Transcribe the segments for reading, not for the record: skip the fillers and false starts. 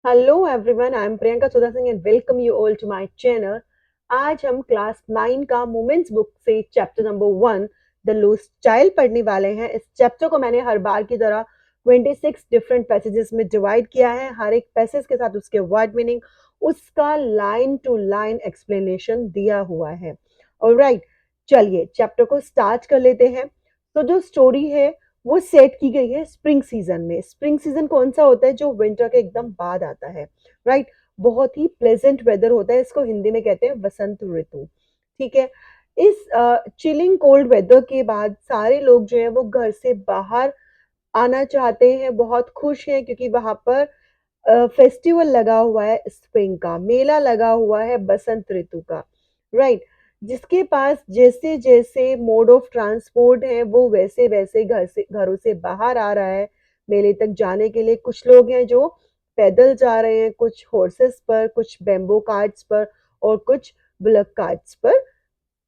Hello everyone, I am Priyanka Sudha Singh and welcome you all to my channel. आज हम class 9 का moments book से chapter number 1 the lost child पढ़ने वाले हैं। इस चैप्टर को मैंने हर बार की तरह 26 डिफरेंट पैसेजेस में डिवाइड किया है। हर एक पैसेज के साथ उसके वर्ड मीनिंग, उसका लाइन टू लाइन एक्सप्लेनेशन दिया हुआ है। ऑलराइट, चलिए चैप्टर को स्टार्ट कर लेते हैं। तो जो स्टोरी है वो सेट की गई है स्प्रिंग सीजन में। स्प्रिंग सीजन कौन सा होता है? जो विंटर के एकदम बाद आता है, राइट। बहुत ही प्लेजेंट वेदर होता है, इसको हिंदी में कहते हैं वसंत ऋतु। ठीक है। इस चिलिंग कोल्ड वेदर के बाद सारे लोग जो है वो घर से बाहर आना चाहते हैं, बहुत खुश हैं क्योंकि वहां पर फेस्टिवल लगा हुआ है, स्प्रिंग का मेला लगा हुआ है, बसंत ऋतु का, राइट। जिसके पास जैसे जैसे मोड ऑफ ट्रांसपोर्ट है वो वैसे वैसे घरों से बाहर आ रहा है मेले तक जाने के लिए। कुछ लोग हैं जो पैदल जा रहे हैं, कुछ हॉर्सेस पर, कुछ बेम्बो कार्ट्स पर और कुछ बुलक कार्ट्स पर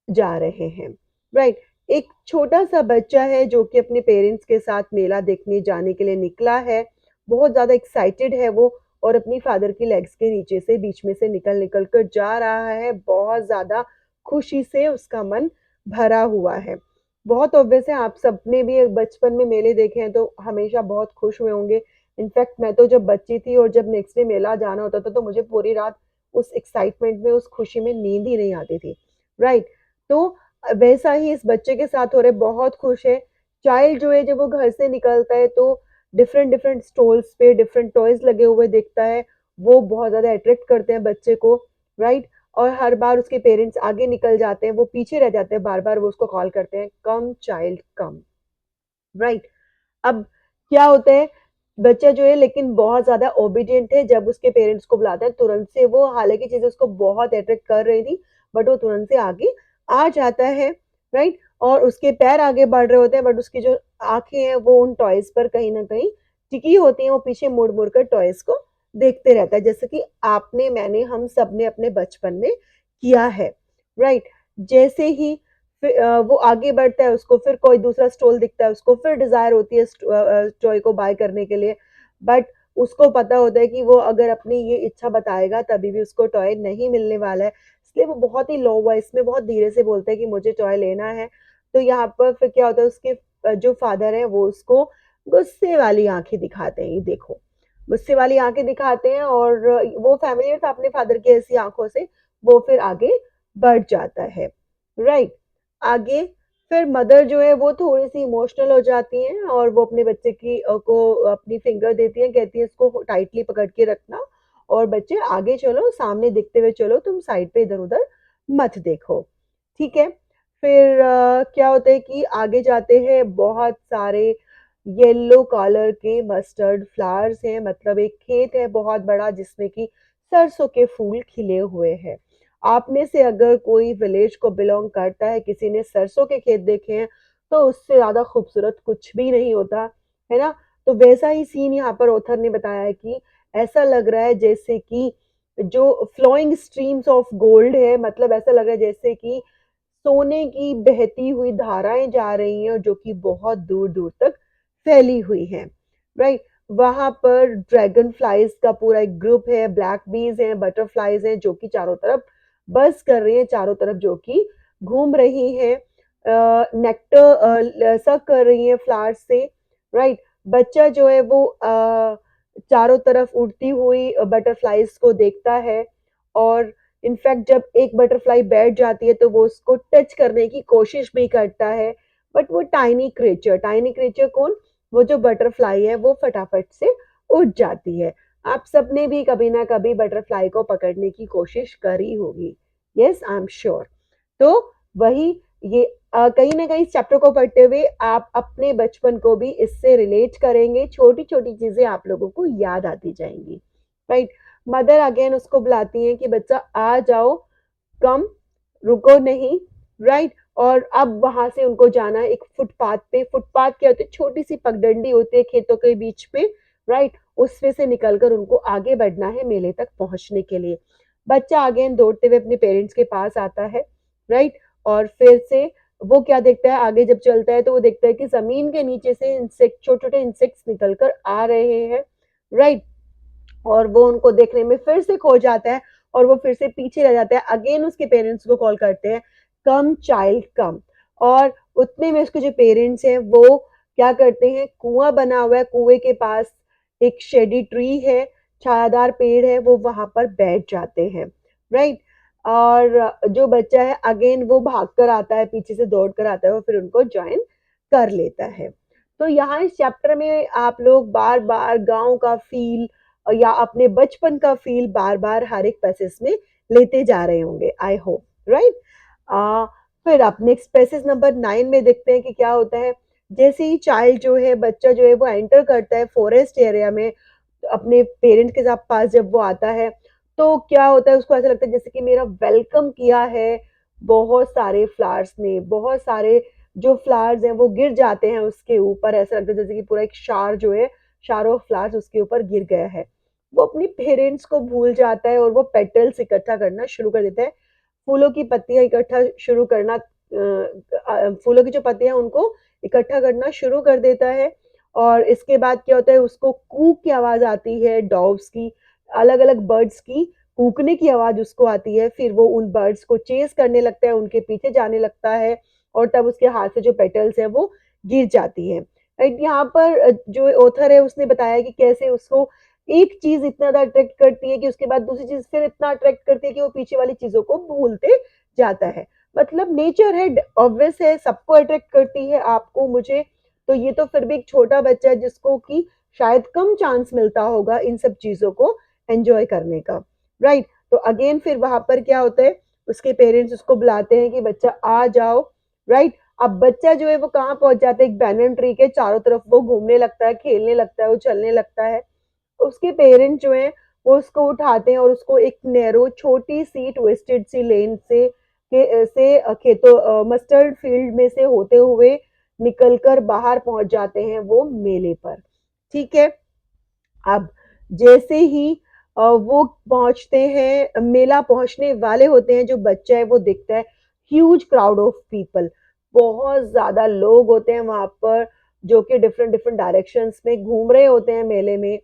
जा रहे हैं, राइट। एक छोटा सा बच्चा है जो कि अपने पेरेंट्स के साथ मेला देखने जाने के लिए निकला है। बहुत ज्यादा एक्साइटेड है वो, और अपनी फादर की लेग्स के नीचे से बीच में से निकल निकल कर जा रहा है। बहुत ज्यादा खुशी से उसका मन भरा हुआ है। बहुत ऑब्वियस है, आप सबने भी बचपन में मेले देखे हैं तो हमेशा बहुत खुश हुए होंगे। इनफैक्ट मैं तो जब बच्ची थी और जब नेक्स्ट डे मेला जाना होता था तो मुझे पूरी रात उस एक्साइटमेंट में, उस खुशी में नींद ही नहीं आती थी, राइट। तो वैसा ही इस बच्चे के साथ हो रहा है, बहुत खुश है। चाइल्ड जो है जब वो घर से निकलता है तो डिफरेंट डिफरेंट स्टॉल्स पे डिफरेंट टॉयज लगे हुए दिखता है। वो बहुत ज्यादा अट्रैक्ट करते हैं बच्चे को, राइट। और हर बार उसके पेरेंट्स आगे निकल जाते हैं, वो पीछे रह जाते हैं, बार बार वो उसको कॉल करते हैं, कम चाइल्ड कम, राइट। अब क्या होता है, बच्चा जो है लेकिन बहुत ज्यादा ओबीडियंट है। जब उसके पेरेंट्स को बुलाता है तुरंत से वो, हालांकि चीजें उसको बहुत अट्रैक्ट कर रही थी, बट वो तुरंत से आगे आ जाता है, राइट। और उसके पैर आगे बढ़ रहे होते हैं बट उसकी जो आंखें हैं वो उन टॉयज पर कहीं ना कहीं टिकी होती हैं। वो पीछे मुड़ मुड़ कर टॉयज को देखते रहता है, जैसे कि आपने, मैंने, हम सब ने अपने बचपन में किया है, राइट। जैसे ही वो आगे बढ़ता है, उसको फिर कोई दूसरा स्टॉल दिखता है, उसको फिर डिजायर होती है टॉय को बाय करने के लिए। बट उसको पता होता है कि वो अगर अपनी ये इच्छा बताएगा तभी भी उसको टॉय नहीं मिलने वाला है, इसलिए वो बहुत ही लो वॉइस में बहुत धीरे से बोलता है कि मुझे टॉय लेना है। तो यहाँ पर फिर क्या होता है, उसके जो फादर है वो उसको गुस्से वाली आंखें दिखाते हैं, ये देखो, गुस्से वाली आंखें दिखाते हैं। और वो फैमिलियर था अपने फादर की ऐसी आंखों से, वो फिर आगे बढ़ जाता है, राइट। आगे फिर मदर जो है वो थोड़ी सी इमोशनल हो जाती हैं और वो अपने बच्चे की को अपनी फिंगर देती हैं, कहती है इसको टाइटली पकड़ के रखना और बच्चे आगे चलो, सामने दिखते हुए चलो, तुम साइड पे इधर उधर मत देखो, ठीक है। फिर क्या होता है कि आगे जाते हैं, बहुत सारे येलो कलर के मस्टर्ड फ्लावर्स हैं, मतलब एक खेत है बहुत बड़ा जिसमें कि सरसों के फूल खिले हुए हैं। आप में से अगर कोई विलेज को बिलोंग करता है, किसी ने सरसों के खेत देखे हैं, तो उससे ज्यादा खूबसूरत कुछ भी नहीं होता, है ना। तो वैसा ही सीन यहाँ पर ऑथर ने बताया है कि ऐसा लग रहा है जैसे कि जो फ्लोइंग स्ट्रीम्स ऑफ गोल्ड है, मतलब ऐसा लग रहा है जैसे कि सोने की बहती हुई धाराएं जा रही हैं जो कि बहुत दूर दूर तक फैली हुई हैं, राइट। वहां पर ड्रैगन फ्लाइज का पूरा एक ग्रुप है, ब्लैक बीज हैं, बटरफ्लाइज हैं जो कि चारों तरफ बस कर रही हैं, चारों तरफ जो कि घूम रही हैं, नेक्टर सक कर रही हैं फ्लावर्स से, राइट। बच्चा जो है वो चारों तरफ उड़ती हुई बटरफ्लाइज को देखता है। और इनफैक्ट जब एक बटरफ्लाई बैठ जाती है तो वो उसको टच करने की कोशिश भी करता है, बट वो टाइनी क्रिएचर कौन? वो जो बटरफ्लाई है वो फटाफट से उड़ जाती है। आप सबने भी कभी ना कभी बटरफ्लाई को पकड़ने की कोशिश करी होगी, यस आई एम श्योर। तो वही, ये कहीं ना कहीं इस चैप्टर को पढ़ते हुए आप अपने बचपन को भी इससे रिलेट करेंगे, छोटी छोटी चीजें आप लोगों को याद आती जाएंगी, राइट। मदर अगेन उसको बुलाती हैं कि बच्चा आ जाओ, कम, रुको नहीं, राइट। और अब वहां से उनको जाना है एक फुटपाथ पे। फुटपाथ क्या होती है? छोटी सी पगडंडी होती है खेतों के बीच पे, राइट। उसमें से निकलकर उनको आगे बढ़ना है मेले तक पहुंचने के लिए। बच्चा अगेन दौड़ते हुए अपने पेरेंट्स के पास आता है, राइट। और फिर से वो क्या देखता है, आगे जब चलता है तो वो देखता है कि जमीन के नीचे से इंसेक्ट, छोटे छोटे इंसेक्ट्स निकल कर आ रहे हैं, राइट। और वो उनको देखने में फिर से खो जाता है और वो फिर से पीछे रह जाता है। अगेन उसके पेरेंट्स को कॉल करते हैं, कम चाइल्ड कम। और उतने में उसके जो पेरेंट्स हैं वो क्या करते हैं, कुआं बना हुआ है, कुएं के पास एक शेडी ट्री है, छायादार पेड़ है, वो वहां पर बैठ जाते हैं। राइट। और जो बच्चा है अगेन वो भाग कर आता है, पीछे से दौड़ कर आता है, वो फिर उनको ज्वाइन कर लेता है। तो यहाँ इस चैप्टर में आप लोग बार बार गांव का फील या अपने बचपन का फील बार बार हर एक पैसेज में लेते जा रहे होंगे, आई होप। राइट। फिर आप नेक्स्ट पैसेज नंबर 9 में देखते हैं कि क्या होता है। जैसे ही चाइल्ड जो है, बच्चा जो है, वो एंटर करता है फॉरेस्ट एरिया में, अपने पेरेंट्स के साथ पास जब वो आता है, तो क्या होता है, उसको ऐसा लगता है जैसे कि मेरा वेलकम किया है बहुत सारे फ्लावर्स ने, बहुत सारे जो फ्लावर्स हैं वो गिर जाते हैं उसके ऊपर, ऐसा लगता है जैसे कि पूरा एक शार जो है, शार ऑफ फ्लावर्स उसके ऊपर गिर गया है। वो अपनी पेरेंट्स को भूल जाता है और वो पेटल्स इकट्ठा करना शुरू कर देता है, फूलों की पत्तियां इकट्ठा शुरू करना, फूलों की जो पत्तियां उनको इकट्ठा करना शुरू कर देता है। और इसके बाद क्या होता है, उसको कूक की आवाज आती है, डॉव्स की, अलग अलग बर्ड्स की कूकने की आवाज उसको आती है। फिर वो उन बर्ड्स को चेस करने लगता है, उनके पीछे जाने लगता है, और तब उसके हाथ से जो पेटल्स है वो गिर जाती है। राइट। यहाँ पर जो ऑथर है उसने बताया कि कैसे उसको एक चीज इतना ज्यादा अट्रैक्ट करती है कि उसके बाद दूसरी चीज फिर इतना अट्रैक्ट करती है कि वो पीछे वाली चीजों को भूलते जाता है। मतलब नेचर है, ऑब्वियस है, सबको अट्रैक्ट करती है, आपको मुझे। तो ये तो फिर भी एक छोटा बच्चा है जिसको कि शायद कम चांस मिलता होगा इन सब चीजों को एंजॉय करने का। राइट। तो अगेन फिर वहां पर क्या होता है, उसके पेरेंट्स उसको बुलाते हैं कि बच्चा आ जाओ। राइट। अब बच्चा जो है वो कहाँ पहुंच जाता है, एक बैनन ट्री के चारों तरफ वो घूमने लगता है, खेलने लगता है, वो चलने लगता है। उसके पेरेंट्स जो हैं वो उसको उठाते हैं और उसको एक नैरो छोटी सी ट्विस्टेड सी लेन से खेतों मस्टर्ड फील्ड में से होते हुए निकलकर बाहर पहुंच जाते हैं वो मेले पर। ठीक है। अब जैसे ही वो पहुंचते हैं, मेला पहुंचने वाले होते हैं, जो बच्चा है वो दिखता है, ह्यूज क्राउड ऑफ पीपल, बहुत ज्यादा लोग होते हैं वहां पर, जो कि डिफरेंट डिफरेंट डायरेक्शंस में घूम रहे होते हैं मेले में।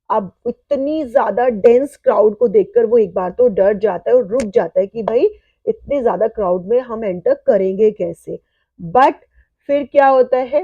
अब इतनी ज्यादा डेंस क्राउड को देखकर वो एक बार तो डर जाता है और रुक जाता है कि भाई इतने ज्यादा क्राउड में हम एंटर करेंगे कैसे। बट फिर क्या होता है,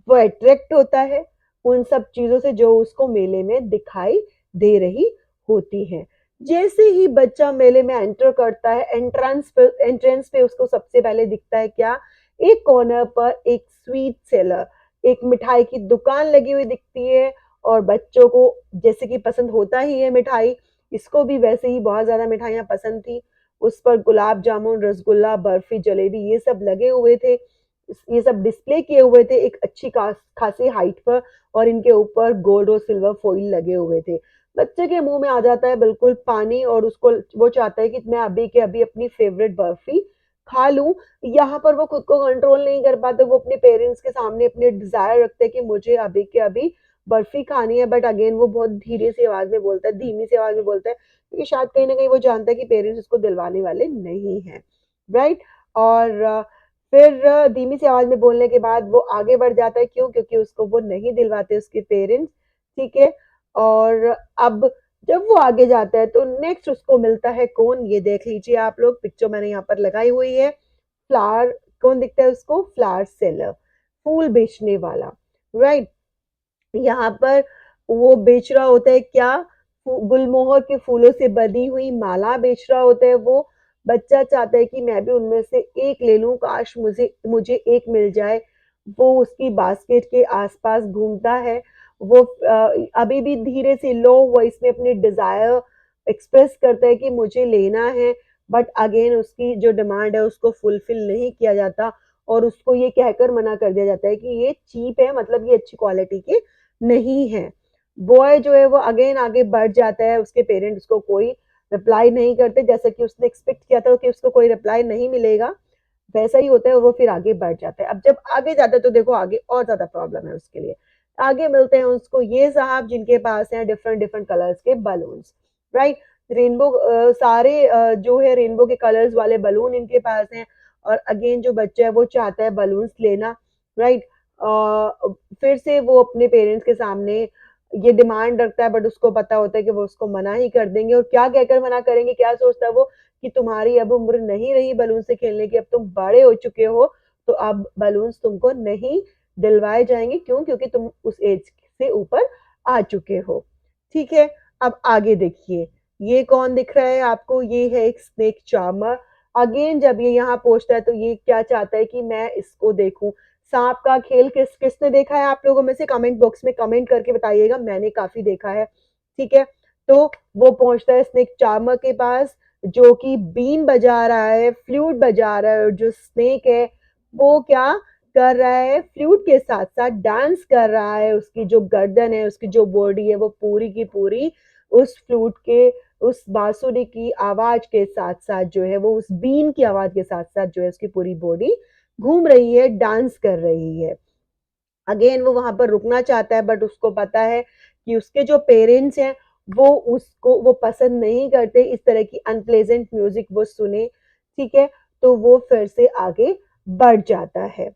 वो अट्रैक्ट होता है उन सब चीजों से जो उसको मेले में दिखाई दे रही होती हैं। जैसे ही बच्चा मेले में एंटर करता है, एंट्रेंस पे उसको सबसे पहले दिखता है क्या, एक कॉर्नर पर एक स्वीट सेलर, एक मिठाई की दुकान लगी हुई दिखती है। और बच्चों को जैसे कि पसंद होता ही है मिठाई, इसको भी वैसे ही बहुत ज्यादा मिठाइयाँ पसंद थी। उस पर गुलाब जामुन, रसगुल्ला, बर्फी, जलेबी ये सब लगे हुए थे, ये सब डिस्प्ले किए हुए थे एक अच्छी खासी हाइट पर, और इनके ऊपर गोल्ड और सिल्वर फॉइल लगे हुए थे। बच्चे के मुंह में आ जाता है बिल्कुल पानी, और उसको वो चाहता है कि मैं अभी के अभी अपनी फेवरेट बर्फी खा लूं। यहाँ पर वो खुद को कंट्रोल नहीं कर पाते, वो अपने पेरेंट्स के सामने अपने डिजायर रखते हैं कि मुझे अभी के अभी बर्फी खानी है। बट अगेन वो बहुत धीरे सी आवाज में बोलता है, धीमी सी आवाज में बोलता है, क्योंकि शायद कहीं ना कहीं वो जानता है कि पेरेंट्स उसको दिलवाने वाले नहीं है। राइट। और फिर धीमी सी आवाज में बोलने के बाद वो आगे बढ़ जाता है, क्यों, क्योंकि उसको वो नहीं दिलवाते उसके पेरेंट्स। ठीक है। और अब जब वो आगे जाता है तो नेक्स्ट उसको मिलता है कौन, ये देख लीजिए आप लोग, पिक्चर मैंने यहाँ पर लगाई हुई है। फ्लावर, कौन दिखता है उसको, फ्लावर सेलर, फूल बेचने वाला। राइट। यहाँ पर वो बेच रहा होता है क्या, गुलमोहर के फूलों से बनी हुई माला बेच रहा होता है वो। बच्चा चाहता है कि मैं भी उनमें से एक ले लूं, काश मुझे मुझे एक मिल जाए। वो उसकी बास्केट के आसपास घूमता है। वो अभी भी धीरे से लो वॉइस में अपने डिजायर एक्सप्रेस करता है कि मुझे लेना है। बट अगेन उसकी जो डिमांड है उसको फुलफिल नहीं किया जाता, और उसको ये कहकर मना कर दिया जाता है कि ये चीप है, मतलब ये अच्छी क्वालिटी के नहीं है। बॉय जो है वो अगेन आगे बढ़ जाता है, उसके पेरेंट्स उसको कोई रिप्लाई नहीं करते, जैसा कि उसने एक्सपेक्ट किया था कि उसको कोई रिप्लाई नहीं मिलेगा, वैसा ही होता है, और वो फिर आगे बढ़ जाता है। अब जब आगे जाता है तो देखो आगे और ज्यादा प्रॉब्लम है उसके लिए। आगे मिलते हैं उसको ये साहब जिनके पास हैं डिफरेंट डिफरेंट कलर्स के बलून्स। राइट। रेनबो, सारे जो है रेनबो के कलर्स वाले बलून इनके पास हैं। और अगेन जो बच्चा है वो चाहता है बलून्स लेना। राइट। फिर से वो अपने पेरेंट्स के सामने ये डिमांड रखता है, बट उसको पता होता है कि वो उसको मना ही कर देंगे। और क्या कहकर मना करेंगे, क्या सोचता है वो कि तुम्हारी अब उम्र नहीं रही बलून से खेलने की, अब तुम बड़े हो चुके हो, तो अब बलून्स तुमको नहीं दिलवाए जाएंगे। क्यों? क्योंकि तुम उस एज से ऊपर आ चुके हो। ठीक है, अब आगे देखिए, ये कौन दिख रहा है आपको? ये है एक स्नेक चार्मर। अगेन जब ये यहाँ पहुंचता है तो ये क्या चाहता है कि मैं इसको देखूं। सांप का खेल किसने देखा है आप लोगों में से? कमेंट बॉक्स में कमेंट करके बताइएगा, मैंने काफी देखा है। ठीक है, तो वो पहुंचता है स्नेक चार्मर के पास, जो कि बीन बजा रहा है, फ्लूट बजा रहा है। और जो स्नेक है वो क्या कर रहा है? फ्लूट के साथ साथ डांस कर रहा है। उसकी जो गर्दन है, उसकी जो बॉडी है, वो पूरी की पूरी उस फ्लूट के, उस बांसुरी की आवाज के साथ साथ जो है, वो उस बीन की आवाज के साथ साथ जो है, उसकी पूरी बॉडी घूम रही है, डांस कर रही है। अगेन वो वहां पर रुकना चाहता है, बट उसको पता है कि उसके जो पेरेंट्स हैं वो उसको वो पसंद नहीं करते इस तरह की अनप्लेजेंट म्यूजिक वो सुने। ठीक है, तो वो फिर से आगे बढ़ जाता है।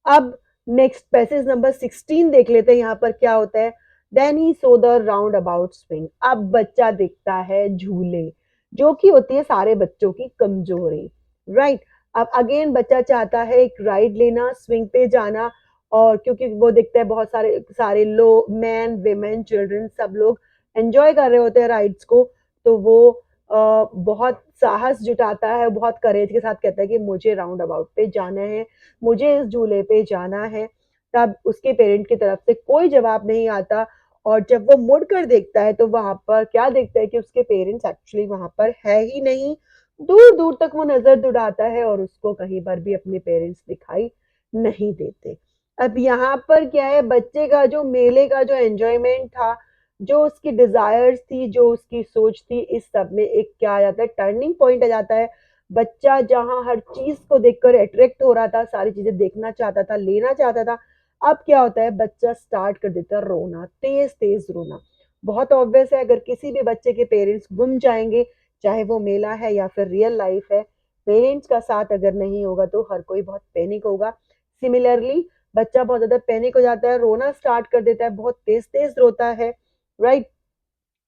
अब नेक्स्ट पैसेज नंबर 16 देख लेते हैं, यहाँ पर क्या होता है। Then he saw the roundabout swing. अब बच्चा दिखता है झूले, जो कि होती है सारे बच्चों की कमजोरी, राइट। अब अगेन बच्चा चाहता है एक राइड लेना, स्विंग पे जाना। और क्योंकि वो दिखता है बहुत सारे सारे लोग, मैन वेमेन चिल्ड्रन, सब लोग एंजॉय कर रहे होते हैं राइड्स को, तो वो बहुत साहस जुटाता है, बहुत करेज के साथ कहता है कि मुझे राउंड अबाउट पे जाना है, मुझे इस झूले पे जाना है। तब उसके पेरेंट की तरफ से कोई जवाब नहीं आता। और जब वो मुड़ कर देखता है तो वहां पर क्या देखता है कि उसके पेरेंट्स एक्चुअली वहां पर है ही नहीं। दूर दूर तक वो नजर दौड़ाता है और उसको कहीं पर भी अपने पेरेंट्स दिखाई नहीं देते। अब यहाँ पर क्या है, बच्चे का जो मेले का जो एंजॉयमेंट था, जो उसकी डिजायर्स थी, जो उसकी सोच थी, इस सब में एक क्या आ जाता है, टर्निंग पॉइंट आ जाता है। बच्चा जहां हर चीज को देखकर अट्रैक्ट हो रहा था, सारी चीजें देखना चाहता था, लेना चाहता था, अब क्या होता है, बच्चा स्टार्ट कर देता है रोना, तेज तेज रोना। बहुत ऑब्वियस है, अगर किसी भी बच्चे के पेरेंट्स गुम जाएंगे, चाहे वो मेला है या फिर रियल लाइफ है, पेरेंट्स का साथ अगर नहीं होगा तो हर कोई बहुत पैनिक होगा। सिमिलरली बच्चा बहुत ज्यादा पैनिक हो जाता है, रोना स्टार्ट कर देता है, बहुत तेज तेज रोता है, राइट।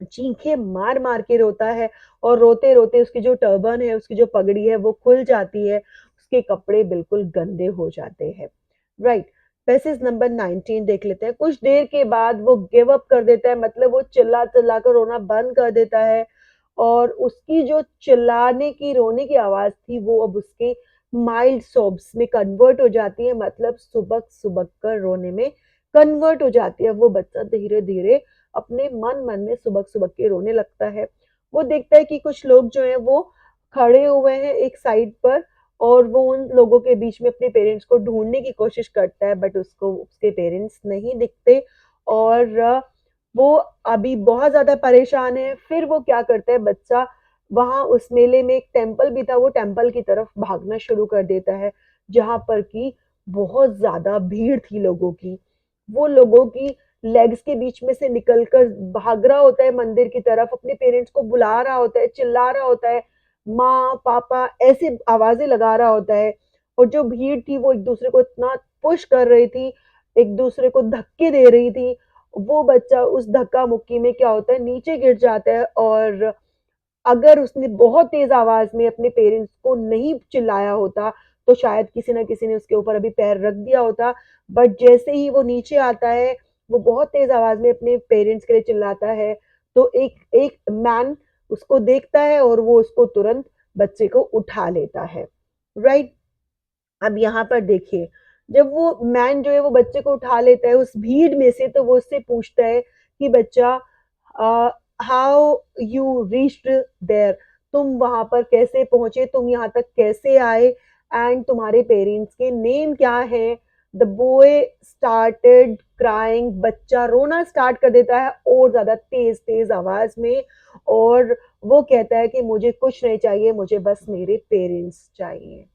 चीखे मार मार के रोता है। और रोते रोते उसकी जो टर्बन है, उसकी जो पगड़ी है, वो खुल जाती है, उसके कपड़े बिल्कुल गंदे हो जाते हैं, राइट। पैसेज नंबर 19 देख लेते हैं। कुछ देर के बाद वो गिव अप कर देता है, मतलब वो चिल्ला चिल्ला कर रोना बंद कर देता है। और उसकी जो चिल्लाने की रोने की आवाज थी, वो अब उसके माइल्ड सोब्स में कन्वर्ट हो जाती है, मतलब सुबक सुबक कर रोने में कन्वर्ट हो जाती है। वो बच्चा धीरे धीरे अपने मन मन में सुबक सुबक के रोने लगता है। वो देखता है कि कुछ लोग जो हैं वो खड़े हुए हैं एक साइड पर, और वो उन लोगों के बीच में अपने पेरेंट्स को ढूंढने की कोशिश करता है, बट उसको उसके पेरेंट्स नहीं दिखते। और वो अभी बहुत ज्यादा परेशान है। फिर वो क्या करता है, बच्चा वहां उस मेले में एक टेम्पल भी था, वो टेम्पल की तरफ भागना शुरू कर देता है, जहां पर की बहुत ज्यादा भीड़ थी लोगों की। वो लोगों की लेग्स के बीच में से निकलकर भाग रहा होता है मंदिर की तरफ, अपने पेरेंट्स को बुला रहा होता है, चिल्ला रहा होता है, माँ पापा ऐसे आवाजें लगा रहा होता है। और जो भीड़ थी वो एक दूसरे को इतना पुश कर रही थी, एक दूसरे को धक्के दे रही थी। वो बच्चा उस धक्का मुक्की में क्या होता है, नीचे गिर जाता है। और अगर उसने बहुत तेज आवाज में अपने पेरेंट्स को नहीं चिल्लाया होता, तो शायद किसी ना किसी ने उसके ऊपर अभी पैर रख दिया होता। बट जैसे ही वो नीचे आता है, वो बहुत तेज आवाज में अपने पेरेंट्स के लिए चिल्लाता है, तो एक एक मैन उसको देखता है और वो उसको तुरंत बच्चे को उठा लेता है, राइट। अब यहाँ पर देखिए, जब वो मैन जो है वो बच्चे को उठा लेता है उस भीड़ में से, तो वो उससे पूछता है कि बच्चा, हाउ यू रीच्ड देयर, तुम वहां पर कैसे पहुंचे, तुम यहाँ तक कैसे आए, एंड तुम्हारे पेरेंट्स के नेम क्या है। The boy started crying. बच्चा रोना स्टार्ट कर देता है और ज्यादा तेज तेज आवाज में। और वो कहता है कि मुझे कुछ नहीं चाहिए, मुझे बस मेरे पेरेंट्स चाहिए,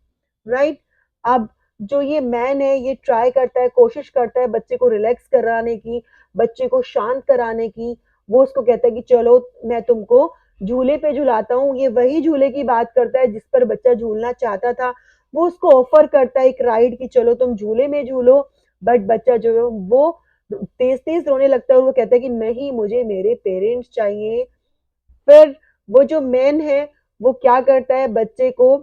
राइट। अब जो ये मैन है, ये ट्राई करता है, कोशिश करता है बच्चे को रिलैक्स कराने की, बच्चे को शांत कराने की। वो उसको कहता है कि चलो मैं तुमको झूले पे झुलाता हूँ। ये वही झूले की बात करता है जिस पर बच्चा झूलना चाहता था। वो उसको ऑफर करता है एक राइड की, चलो तुम झूले में झूलो। बट बच्चा जो है वो तेज तेज रोने लगता है और वो कहता है कि नहीं, मुझे मेरे पेरेंट्स चाहिए। फिर वो जो मैन है वो क्या करता है, बच्चे को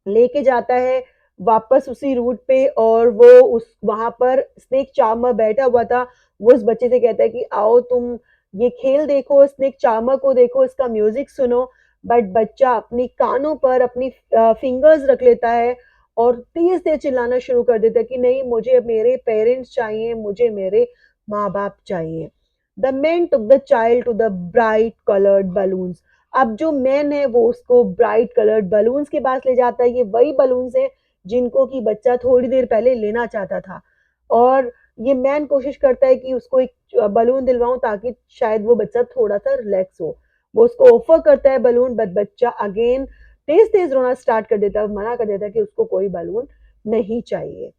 लेके जाता है वापस उसी रूट पे, और वो उस वहां पर स्नेक चार्मर बैठा हुआ था। वो उस बच्चे से कहता है कि आओ तुम ये खेल देखो, स्नेक चार्मर को देखो, इसका म्यूजिक सुनो। बट बच्चा अपनी कानों पर अपनी फिंगर्स रख लेता है और तेज तेज चिल्लाना शुरू कर देता है कि नहीं, मुझे मेरे पेरेंट्स चाहिए, मुझे मेरे माँ बाप चाहिए। The man took the child to the bright coloured balloons. अब जो मैन है वो उसको ब्राइट कलर्ड बलून्स के पास ले जाता है। ये वही बलून्स हैं जिनको कि बच्चा थोड़ी देर पहले लेना चाहता था। और ये मैन कोशिश करता है कि उसको एक बलून दिलवाऊं ताकि शायद वो बच्चा थोड़ा सा रिलैक्स हो। वो उसको ऑफर करता है बलून, बट बच्चा अगेन तेज तेज रोना स्टार्ट कर देता है, मना कर देता है कि उसको कोई बलून नहीं चाहिए।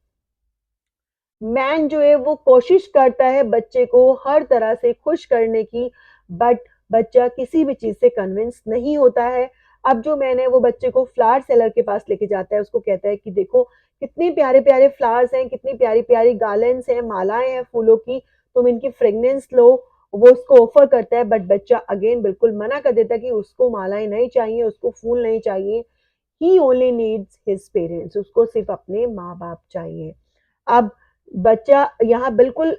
मैन जो है वो कोशिश करता है बच्चे को हर तरह से खुश करने की, बट बच्चा किसी भी चीज से कन्विंस नहीं होता है। अब जो मैन है वो बच्चे को फ्लावर सेलर के पास लेके जाता है, उसको कहता है कि देखो कितने प्यारे प्यारे फ्लावर्स हैं, कितनी प्यारी प्यारी गार्लेंड्स हैं, मालाएं हैं फूलों की, तुम इनकी फ्रेग्रेंस लो। वो उसको ऑफर करता है, बट बच्चा अगेन बिल्कुल मना कर देता है कि उसको मालाएं नहीं चाहिए, उसको फूल नहीं चाहिए। ही ओनली नीड्स हिज पेरेंट्स, उसको सिर्फ अपने माँ बाप चाहिए। अब बच्चा यहाँ बिल्कुल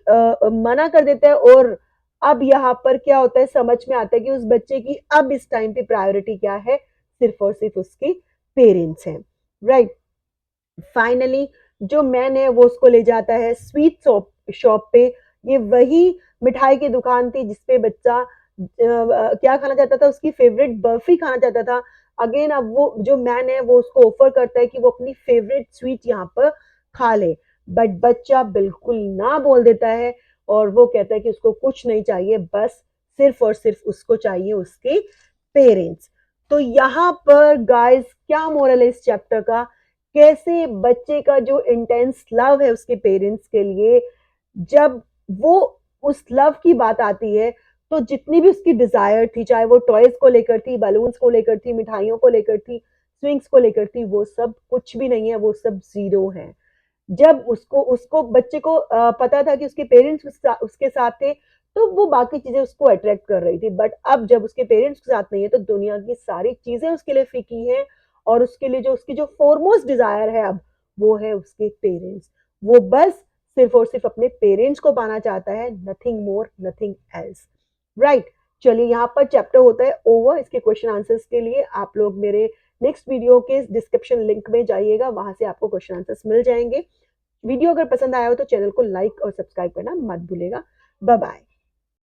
मना कर देता है, और अब यहाँ पर क्या होता है, समझ में आता है कि उस बच्चे की अब इस टाइम पे प्रायोरिटी क्या है, सिर्फ और सिर्फ उसके पेरेंट्स हैं। राइट। फाइनली जो मैन है वो उसको ले जाता है स्वीट शॉप शॉप पे। ये वही मिठाई की दुकान थी जिसपे बच्चा क्या खाना चाहता था, उसकी फेवरेट बर्फी खाना चाहता था। अगेन अब वो जो मैन है वो उसको ऑफर करता है कि वो अपनी फेवरेट स्वीट यहाँ पर खा ले, बट बच्चा बिल्कुल ना बोल देता है। और वो कहता है कि उसको कुछ नहीं चाहिए, बस सिर्फ और सिर्फ उसको चाहिए उसके पेरेंट्स। तो यहाँ पर गाइस क्या मोरल है इस चैप्टर का, कैसे बच्चे का जो इंटेंस लव है उसके पेरेंट्स के लिए, जब वो उस लव की बात आती है तो जितनी भी उसकी डिजायर थी, चाहे वो टॉयज को लेकर थी, बलून्स को लेकर थी, मिठाइयों को लेकर थी, स्विंग्स को लेकर थी, वो सब कुछ भी नहीं है, वो सब जीरो है। जब उसको उसको बच्चे को पता था कि उसके पेरेंट्स उसके साथ थे, तो वो बाकी चीजें उसको अट्रैक्ट कर रही थी। बट अब जब उसके पेरेंट्स के साथ नहीं है तो दुनिया की सारी चीजें उसके लिए फीकी हैं, और उसके लिए जो उसकी जो फोरमोस्ट डिजायर है अब, वो है उसके पेरेंट्स। वो बस सिर्फ और सिर्फ अपने पेरेंट्स को पाना चाहता है, nothing more nothing else. Right. चलिए यहाँ पर चैप्टर होता है ओवर। इसके क्वेश्चन आंसर्स के लिए आप लोग मेरे नेक्स्ट वीडियो के डिस्क्रिप्शन लिंक में जाइएगा, वहां से आपको क्वेश्चन आंसर्स मिल जाएंगे। वीडियो अगर पसंद आया हो तो चैनल को लाइक और सब्सक्राइब करना मत भूलेगा। Bye bye.